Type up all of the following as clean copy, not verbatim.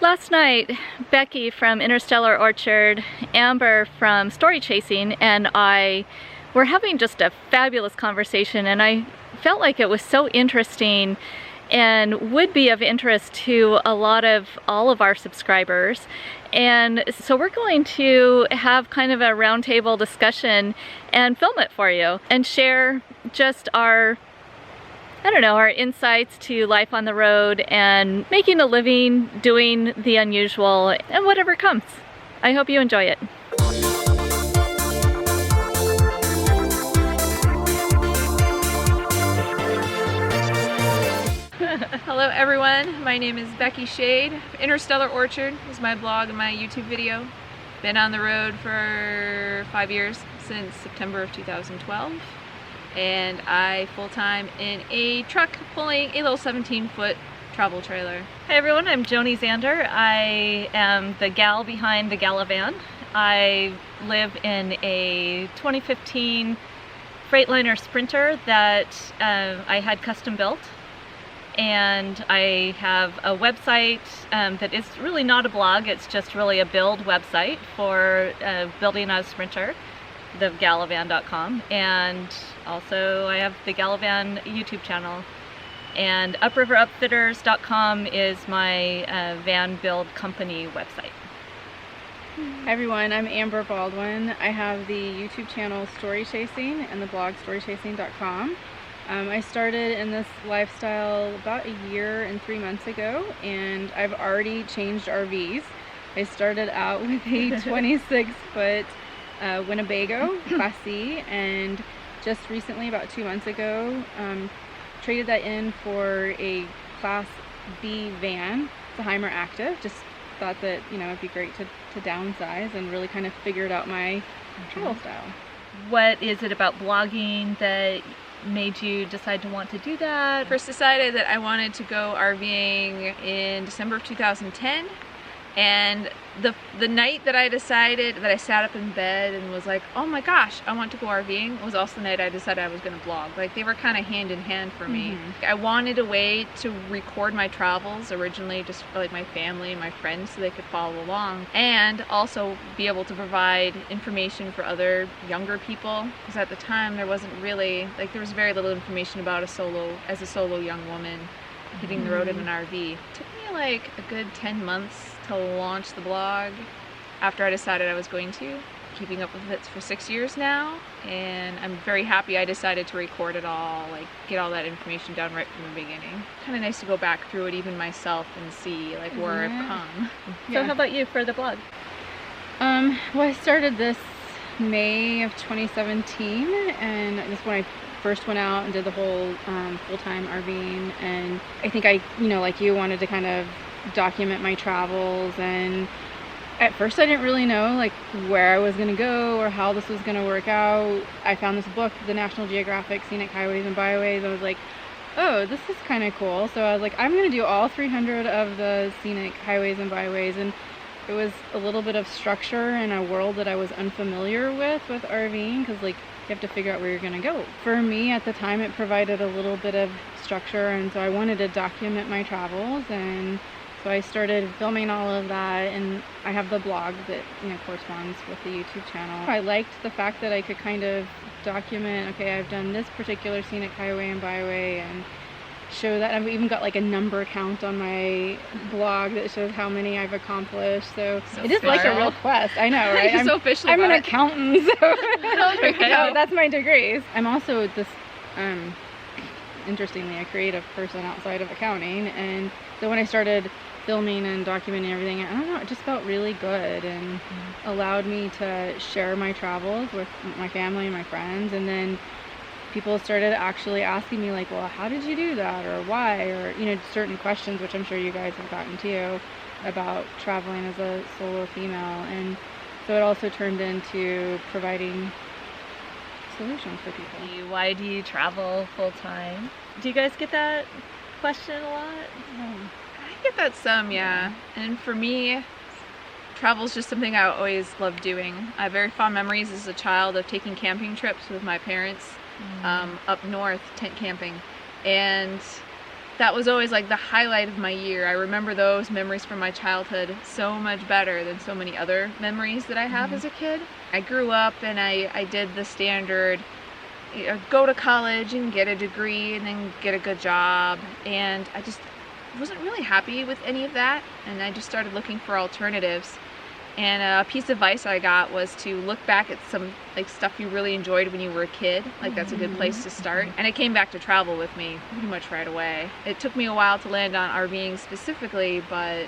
Last night, Becky from Interstellar Orchard, Amber from Story Chasing, and I were having just a fabulous conversation, and I felt like it was so interesting and would be of interest to all of our subscribers. And so we're going to have kind of a roundtable discussion and film it for you and share just our insights to life on the road and making a living, doing the unusual, and whatever comes. I hope you enjoy it. Hello everyone, my name is Becky Schade. Interstellar Orchard is my blog and my YouTube video. Been on the road for 5 years, since September of 2012. And I full-time in a truck pulling a little 17-foot travel trailer. Hi everyone, I'm Joni Zander. I am the gal behind TheGalavan. I live in a 2015 Freightliner Sprinter that I had custom built. And I have a website that is really not a blog, it's just really a build website for building a Sprinter, TheGalavan.com, and also I have the Galavan YouTube channel. And UpriverUpfitters.com is my van build company website. Hi everyone, I'm Amber Baldwin. I have the YouTube channel Story Chasing and the blog StoryChasing.com. I started in this lifestyle about a year and 3 months ago, and I've already changed RVs. I started out with a 26-foot Winnebago Class C, and just recently, about 2 months ago, traded that in for a Class B van. It's a Heimer Active. Just thought that, it'd be great to downsize and really kind of figured out my travel style. What is it about blogging that made you decide to want to do that? First decided that I wanted to go RVing in December of 2010, and the night that I decided, that I sat up in bed and was like, oh my gosh, I want to go RVing, was also the night I decided I was going to blog. Like, they were kind of hand in hand for me. I wanted a way to record my travels, originally just for like my family and my friends so they could follow along, and also be able to provide information for other younger people, because at the time there wasn't really, like, there was very little information about a solo young woman hitting the road in an RV. It took me like a good 10 months to launch the blog after I decided I was going to. Keeping up with it for 6 years now, and I'm very happy I decided to record it all, like get all that information down right from the beginning. Kind of nice to go back through it even myself and see like where I've come. So how about you for the blog? Well, I started this May of 2017, and this when I first went out and did the whole full-time RVing, and I think I, like you, wanted to kind of document my travels. And at first I didn't really know like where I was going to go or how this was going to work out. I found this book, the National Geographic Scenic Highways and Byways. I was like, oh, this is kind of cool. So I was like, I'm going to do all 300 of the scenic highways and byways. And it was a little bit of structure in a world that I was unfamiliar with RVing, because like you have to figure out where you're going to go. For me at the time, it provided a little bit of structure, and so I wanted to document my travels, and so I started filming all of that, and I have the blog that corresponds with the YouTube channel. I liked the fact that I could kind of document, okay, I've done this particular scenic highway and byway, and show that. I've even got like a number count on my blog that shows how many I've accomplished. So it is like a real quest. I know, right? You're so official. I'm an accountant, so Okay. that's my degrees. I'm also this, interestingly, a creative person outside of accounting, and so when I started filming and documenting everything, I don't know, it just felt really good and allowed me to share my travels with my family and my friends. And then people started actually asking me like, well, how did you do that, or why, or certain questions, which I'm sure you guys have gotten too, about traveling as a solo female. And so it also turned into providing solutions for people. Why do you travel full-time? Do you guys get that question a lot? I get that some, yeah. And for me, travel is just something I always loved doing. I have very fond memories as a child of taking camping trips with my parents up north, tent camping. And that was always like the highlight of my year. I remember those memories from my childhood so much better than so many other memories that I have as a kid. I grew up and I did the standard, go to college and get a degree and then get a good job, and I just wasn't really happy with any of that, and I just started looking for alternatives. And a piece of advice I got was to look back at some like stuff you really enjoyed when you were a kid. Like that's a good place to start. And it came back to travel with me pretty much right away. It took me a while to land on RVing specifically, but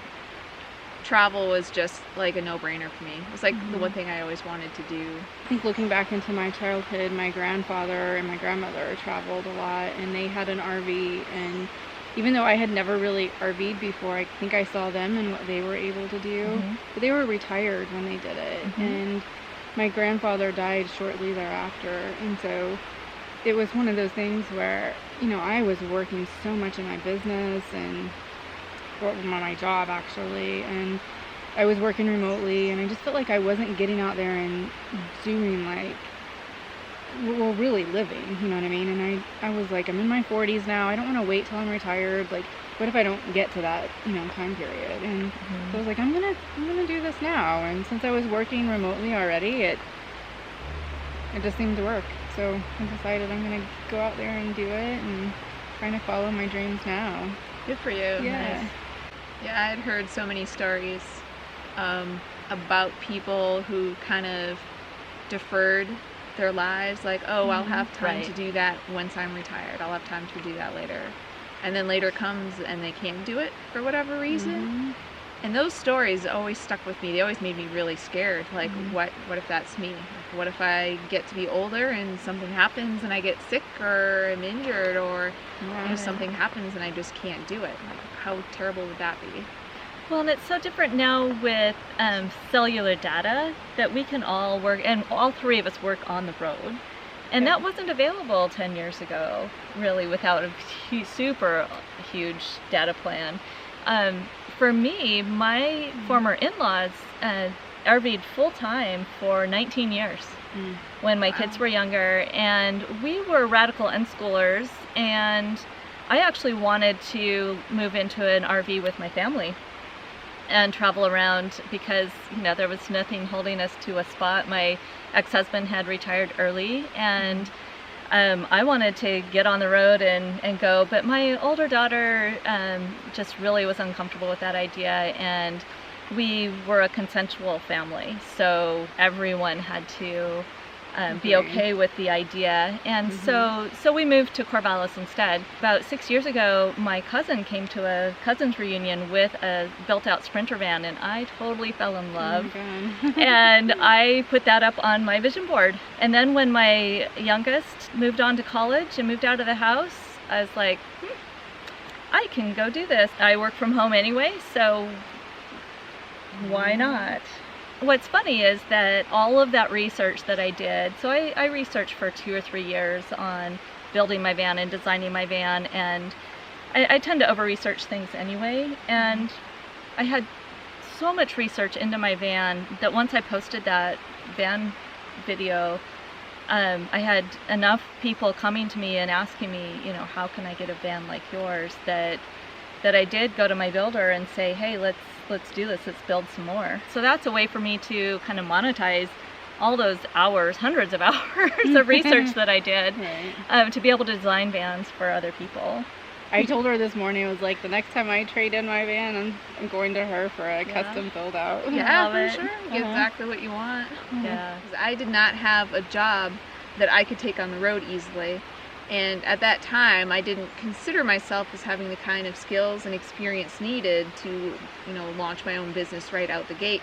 travel was just like a no-brainer for me. It was like the one thing I always wanted to do. I think looking back into my childhood, my grandfather and my grandmother traveled a lot, and they had an RV, and even though I had never really RV'd before, I think I saw them and what they were able to do. But they were retired when they did it. And my grandfather died shortly thereafter. And so it was one of those things where, you know, I was working so much in my business and my job actually. And I was working remotely, and I just felt like I wasn't getting out there and doing like, well, really living, you know what I mean? And I was like, I'm in my 40s now, I don't want to wait till I'm retired. Like, what if I don't get to that, you know, time period? And so I was like, I'm gonna do this now. And since I was working remotely already, it just seemed to work. So I decided I'm gonna go out there and do it and trying to follow my dreams now. Good for you. Yeah. Nice. Yeah, I had heard so many stories about people who kind of deferred their lives, like, oh, I'll have time to do that once I'm retired. I'll have time to do that later. And then later comes and they can't do it for whatever reason. And those stories always stuck with me. They always made me really scared. Like, what if that's me? Like, what if I get to be older and something happens and I get sick or I'm injured, or you know, something happens and I just can't do it? Like, how terrible would that be? Well, and it's so different now with cellular data that we can all work, and all three of us work on the road. And that wasn't available 10 years ago, really, without a super huge data plan. For me, my former in-laws RV'd full-time for 19 years when my kids were younger, and we were radical unschoolers, and I actually wanted to move into an RV with my family and travel around because, you know, there was nothing holding us to a spot. My ex-husband had retired early, and I wanted to get on the road and go, but my older daughter just really was uncomfortable with that idea, and we were a consensual family, so everyone had to be okay with the idea. And so we moved to Corvallis instead. About 6 years ago, my cousin came to a cousin's reunion with a built-out Sprinter van, and I totally fell in love. And I put that up on my vision board. And then when my youngest moved on to college and moved out of the house, I was like, I can go do this. I work from home anyway, so why not? What's funny is that all of that research that I did, so I researched for 2 or 3 years on building my van and designing my van, and I tend to over-research things anyway, and I had so much research into my van that once I posted that van video, I had enough people coming to me and asking me, you know, how can I get a van like yours, that I did go to my builder and say, hey, let's do this, let's build some more. So that's a way for me to kind of monetize all those hours, hundreds of hours of research that I did, to be able to design vans for other people. I told her this morning, I was like, the next time I trade in my van, I'm going to her for a custom build out. Yeah, for sure. Get exactly what you want. Yeah. I did not have a job that I could take on the road easily. And at that time, I didn't consider myself as having the kind of skills and experience needed to, you know, launch my own business right out the gate.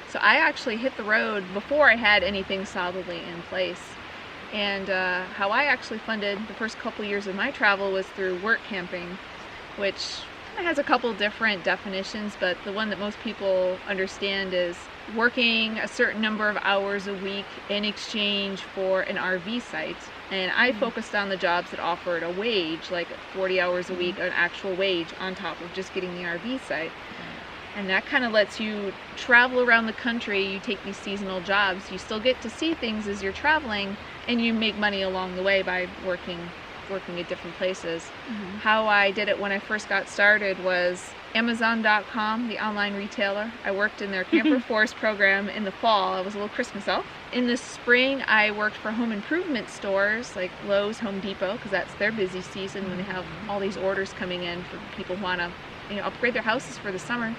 So I actually hit the road before I had anything solidly in place. And how I actually funded the first couple years of my travel was through work camping, which has a couple different definitions, but the one that most people understand is working a certain number of hours a week in exchange for an RV site. And I focused on the jobs that offered a wage, like 40 hours a week, an actual wage on top of just getting the RV site. And that kind of lets you travel around the country. You take these seasonal jobs, you still get to see things as you're traveling, and you make money along the way by working working at different places. How I did it when I first got started was Amazon.com, the online retailer. I worked in their Camper Force program in the fall. I was a little Christmas elf. In the spring, I worked for home improvement stores like Lowe's, Home Depot, because that's their busy season when they have all these orders coming in for people who want to, you know, upgrade their houses for the summer.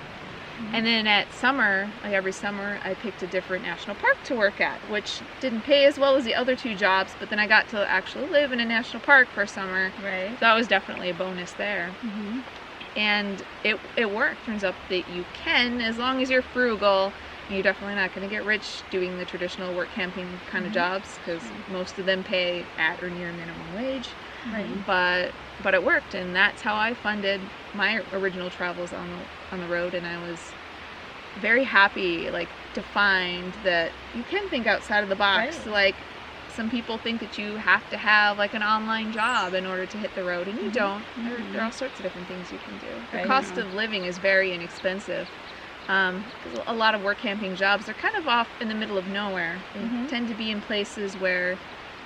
And then at summer, like every summer, I picked a different national park to work at, which didn't pay as well as the other two jobs, but then I got to actually live in a national park for summer. Right. So that was definitely a bonus there. And it worked. Turns out that you can, as long as you're frugal. You're definitely not going to get rich doing the traditional work camping kind of jobs, because most of them pay at or near minimum wage. Right. But it worked, and that's how I funded my original travels on the road. And I was very happy, like, to find that you can think outside of the box. Right. Like, some people think that you have to have like an online job in order to hit the road, and you don't. There are all sorts of different things you can do. The cost of living is very inexpensive. Because a lot of work camping jobs are kind of off in the middle of nowhere. They tend to be in places where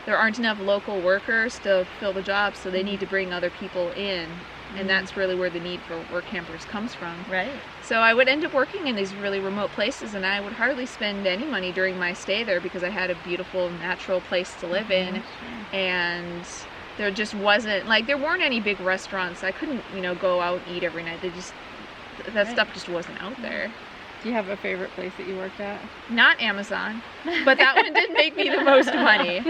there aren't enough local workers to fill the job, so they need to bring other people in. And that's really where the need for work campers comes from. Right. So I would end up working in these really remote places, and I would hardly spend any money during my stay there because I had a beautiful natural place to live in. And there just wasn't, like, there weren't any big restaurants. I couldn't, you know, go out and eat every night. That stuff just wasn't out there. Do you have a favorite place that you worked at? Not Amazon, but that one did make me the most money.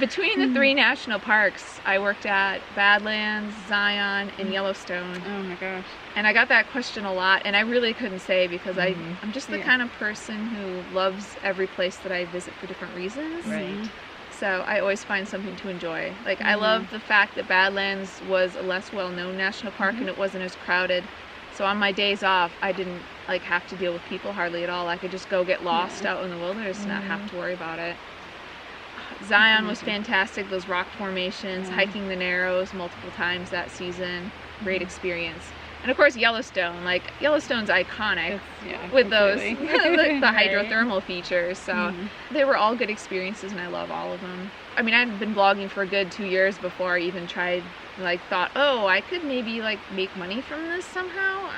Between the 3 national parks, I worked at Badlands, Zion, and Yellowstone. Oh my gosh. And I got that question a lot, and I really couldn't say because I'm just the kind of person who loves every place that I visit for different reasons. Right. So I always find something to enjoy. Like, I love the fact that Badlands was a less well-known national park and it wasn't as crowded. So on my days off, I didn't like have to deal with people hardly at all. I could just go get lost out in the wilderness and not have to worry about it. Zion was fantastic. Those rock formations, hiking the Narrows multiple times that season, great experience. And of course Yellowstone, like Yellowstone's iconic with those the hydrothermal features. So they were all good experiences, and I love all of them. I mean, I'd been blogging for a good 2 years before I even thought, oh, I could maybe like make money from this somehow.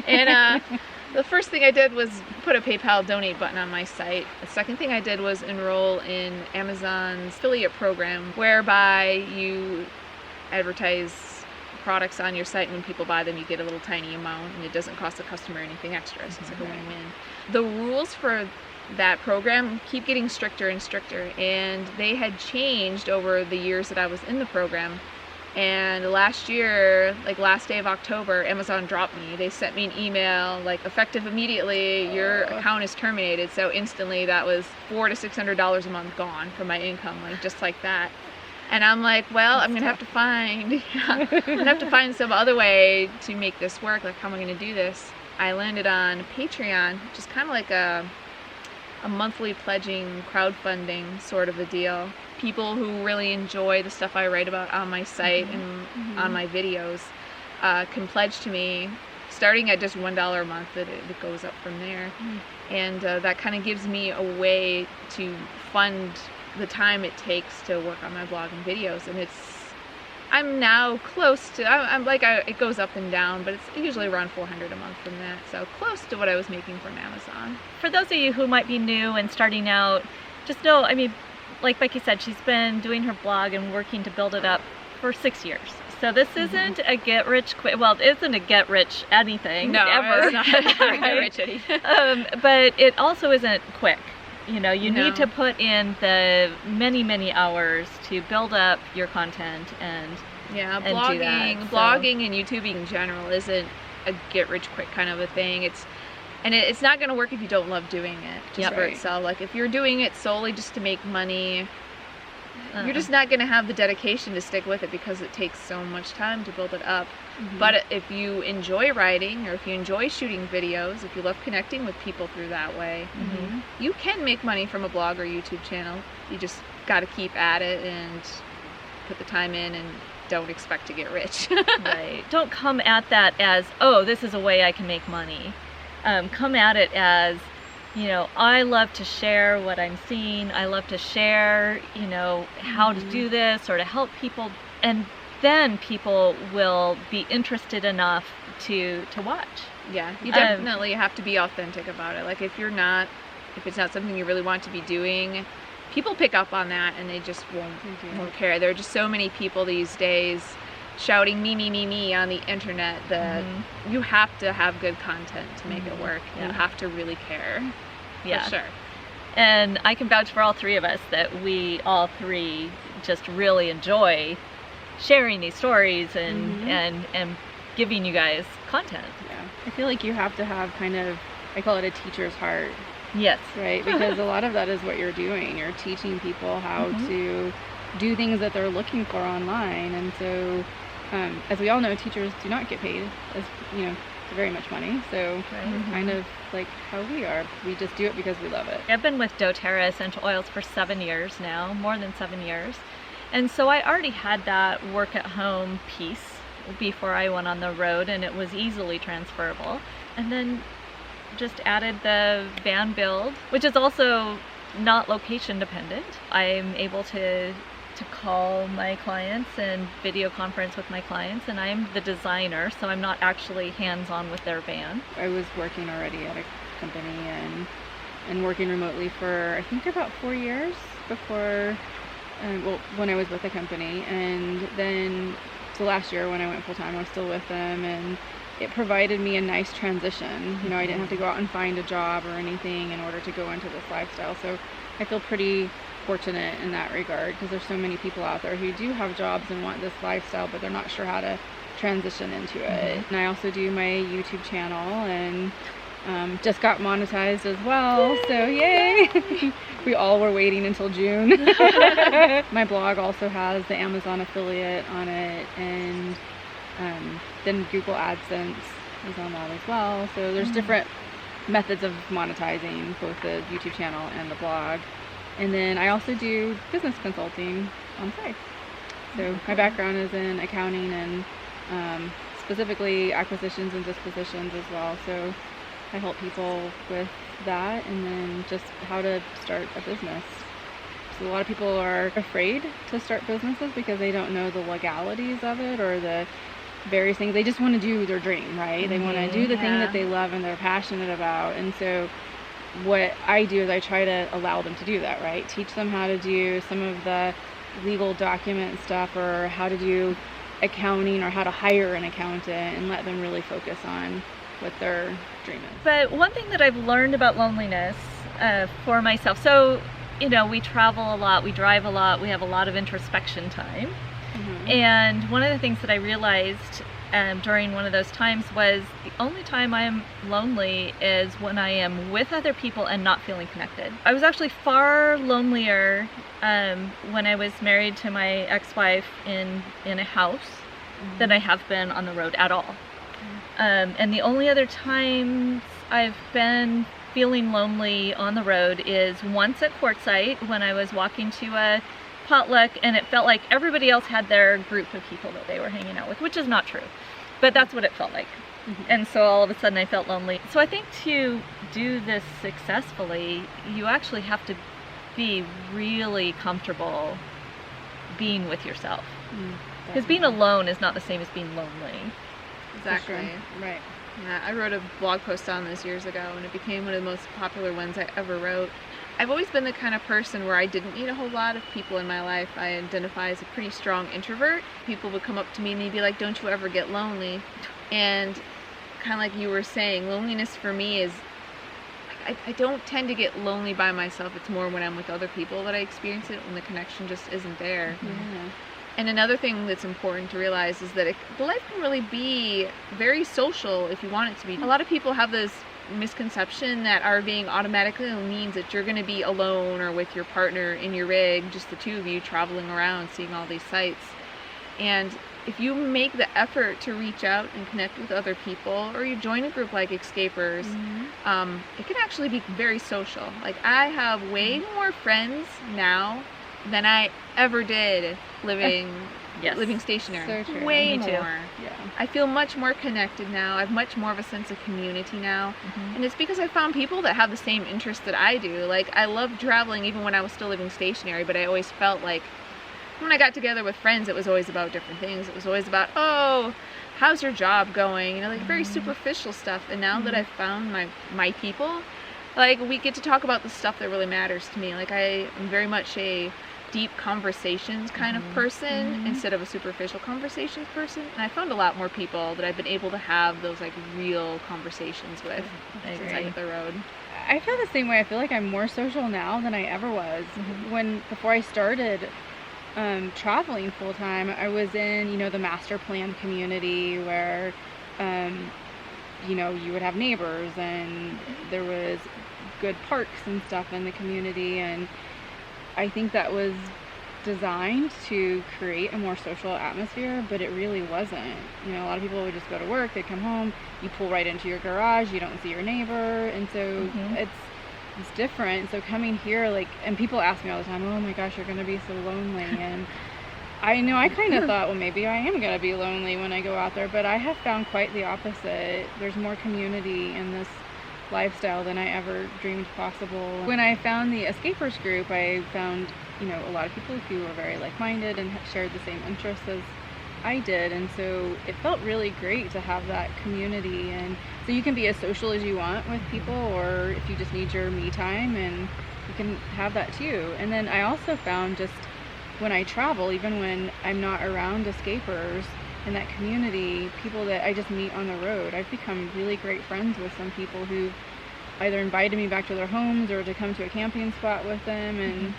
And the first thing I did was put a PayPal donate button on my site. The second thing I did was enroll in Amazon's affiliate program, whereby you advertise products on your site, and when people buy them you get a little tiny amount, and it doesn't cost the customer anything extra, so it's like a win-win. The rules for that program keep getting stricter and stricter, and they had changed over the years that I was in the program. And last year, like last day of October, Amazon dropped me. They sent me an email, like, effective immediately, your account is terminated. So instantly that was $400 to $600 a month gone from my income, like just like that. And I'm like, well, I'm gonna have to find some other way to make this work. Like, how am I gonna do this? I landed on Patreon, which is kind of like a monthly pledging crowdfunding sort of a deal. People who really enjoy the stuff I write about on my site and on my videos can pledge to me, starting at just $1 a month. It goes up from there. And that kind of gives me a way to fund the time it takes to work on my blog and videos. And I'm now close to, it goes up and down, but it's usually around $400 a month from that. So close to what I was making from Amazon. For those of you who might be new and starting out, just know, I mean, like Becky said, she's been doing her blog and working to build it up for 6 years. So this isn't a get-rich-quick, well, it isn't a get-rich anything, ever. It's not a get-rich anything. But it also isn't quick. You know, you need to put in the many, many hours to build up your content and blogging and YouTubing in general isn't a get-rich-quick kind of a thing. It's not going to work if you don't love doing it just for itself. Like, if you're doing it solely just to make money, you're just not going to have the dedication to stick with it because it takes so much time to build it up. But if you enjoy writing, or if you enjoy shooting videos, if you love connecting with people through that way, you can make money from a blog or YouTube channel. You just got to keep at it and put the time in, and don't expect to get rich. Right. Don't come at that as, oh, this is a way I can make money. Come at it as, you know, I love to share what I'm seeing. I love to share, you know, how to do this or to help people. And then people will be interested enough to watch. Yeah, you definitely have to be authentic about it. Like if it's not something you really want to be doing, people pick up on that and they just won't care. There are just so many people these days shouting me on the internet that you have to have good content to make it work. You have to really care. Yeah, for sure. And I can vouch for all three of us that we all three just really enjoy sharing these stories and giving you guys content. Yeah, I feel like you have to have kind of, I call it a teacher's heart. Yes. Right, because a lot of that is what you're doing. You're teaching people how to do things that they're looking for online, and so as we all know, teachers do not get paid, as you know, very much money. So kind of like how we are, we just do it because we love it. I've been with doTERRA essential oils for 7 years now, more than 7 years, and so I already had that work at home piece before I went on the road, and it was easily transferable. And then just added the van build, which is also not location dependent. I'm able to call my clients and video conference with my clients, and I'm the designer, so I'm not actually hands-on with their van. I was working already at a company and working remotely for I think about 4 years before, when I was with the company, and then so last year when I went full-time I was still with them, and it provided me a nice transition. You know, I didn't have to go out and find a job or anything in order to go into this lifestyle. So I feel pretty fortunate in that regard, because there's so many people out there who do have jobs and want this lifestyle, but they're not sure how to transition into it. And I also do my YouTube channel, and just got monetized as well. Yay! So yay! We all were waiting until June. My blog also has the Amazon affiliate on it, and then Google AdSense is on that as well. So there's different methods of monetizing both the YouTube channel and the blog. And then I also do business consulting on the side. So my background is in accounting and specifically acquisitions and dispositions as well. So I help people with that, and then just how to start a business. So a lot of people are afraid to start businesses because they don't know the legalities of it or the various things. They just want to do their dream, right? They want to do the thing that they love and they're passionate about. And so what I do is I try to allow them to do that, right? Teach them how to do some of the legal document stuff, or how to do accounting, or how to hire an accountant, and let them really focus on what their dream is. But one thing that I've learned about loneliness for myself, so, you know, we travel a lot, we drive a lot, we have a lot of introspection time. And one of the things that I realized during one of those times was the only time I'm lonely is when I am with other people and not feeling connected. I was actually far lonelier when I was married to my ex-wife in a house than I have been on the road at all. And the only other times I've been feeling lonely on the road is once at Quartzsite when I was walking to a potluck, and it felt like everybody else had their group of people that they were hanging out with, which is not true, but that's what it felt like. And so all of a sudden I felt lonely. So I think to do this successfully, you actually have to be really comfortable being with yourself, because being alone is not the same as being lonely. Exactly. Sure. Right. Yeah, I wrote a blog post on this years ago, and it became one of the most popular ones I ever wrote. I've always been the kind of person where I didn't need a whole lot of people in my life. I identify as a pretty strong introvert. People would come up to me and they'd be like, "Don't you ever get lonely?" And kind of like you were saying, loneliness for me is, I don't tend to get lonely by myself. It's more when I'm with other people that I experience it, when the connection just isn't there. And another thing that's important to realize is that the life can really be very social if you want it to be. A lot of people have this misconception that RVing automatically means that you're going to be alone or with your partner in your rig, just the two of you traveling around seeing all these sites. And if you make the effort to reach out and connect with other people, or you join a group like Escapers, it can actually be very social. Like, I have way more friends now than I ever did living Yes. living stationary. So true. Way Me too. more. Yeah. I feel much more connected now. I have much more of a sense of community now. And it's because I found people that have the same interests that I do. Like, I loved traveling even when I was still living stationary, but I always felt like when I got together with friends, it was always about different things. It was always about, oh, how's your job going? You know, like very superficial stuff. And now that I've found my people, like, we get to talk about the stuff that really matters to me. Like, I am very much a deep conversations kind of person instead of a superficial conversations person. And I found a lot more people that I've been able to have those like real conversations with since I hit the road. I feel the same way. I feel like I'm more social now than I ever was. Before I started traveling full time, I was in, you know, the master plan community where, you know, you would have neighbors and there was good parks and stuff in the community, and I think that was designed to create a more social atmosphere, but it really wasn't. You know, a lot of people would just go to work, they'd come home, you pull right into your garage, you don't see your neighbor, and so it's different. So coming here, like, and people ask me all the time, oh my gosh, you're gonna be so lonely, and I know I kind of thought, well, maybe I am gonna be lonely when I go out there, but I have found quite the opposite. There's more community in this lifestyle than I ever dreamed possible. When I found the Escapers group, I found, you know, a lot of people who were very like-minded and shared the same interests as I did, and so it felt really great to have that community. And so you can be as social as you want with people, or if you just need your me time, and you can have that too. And then I also found, just when I travel, even when I'm not around Escapers in that community, people that I just meet on the road, I've become really great friends with some people who either invited me back to their homes or to come to a camping spot with them, and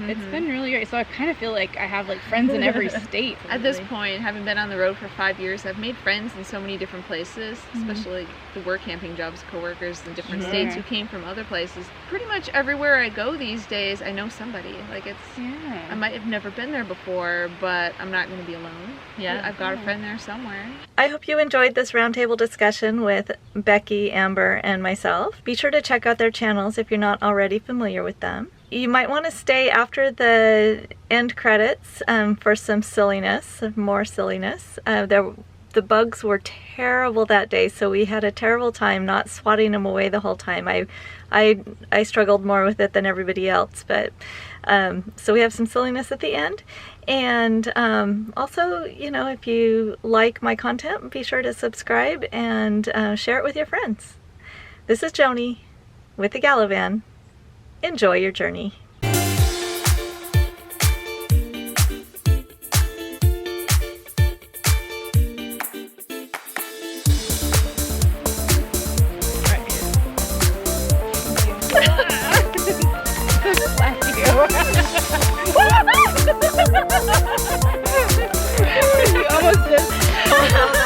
it's been really great. So I kind of feel like I have like friends in every state. At this point, having been on the road for 5 years, I've made friends in so many different places, especially the work camping jobs, coworkers in different states who came from other places. Pretty much everywhere I go these days, I know somebody. Like, it's, I might have never been there before, but I'm not going to be alone. Yeah. I've got a friend there somewhere. I hope you enjoyed this roundtable discussion with Becky, Amber, and myself. Be sure to check out their channels if you're not already familiar with them. You might want to stay after the end credits for some silliness, more silliness. The bugs were terrible that day, so we had a terrible time not swatting them away the whole time. I struggled more with it than everybody else, but so we have some silliness at the end. And also, you know, if you like my content, be sure to subscribe and share it with your friends. This is Joni with TheGalavan. Enjoy your journey. You almost did.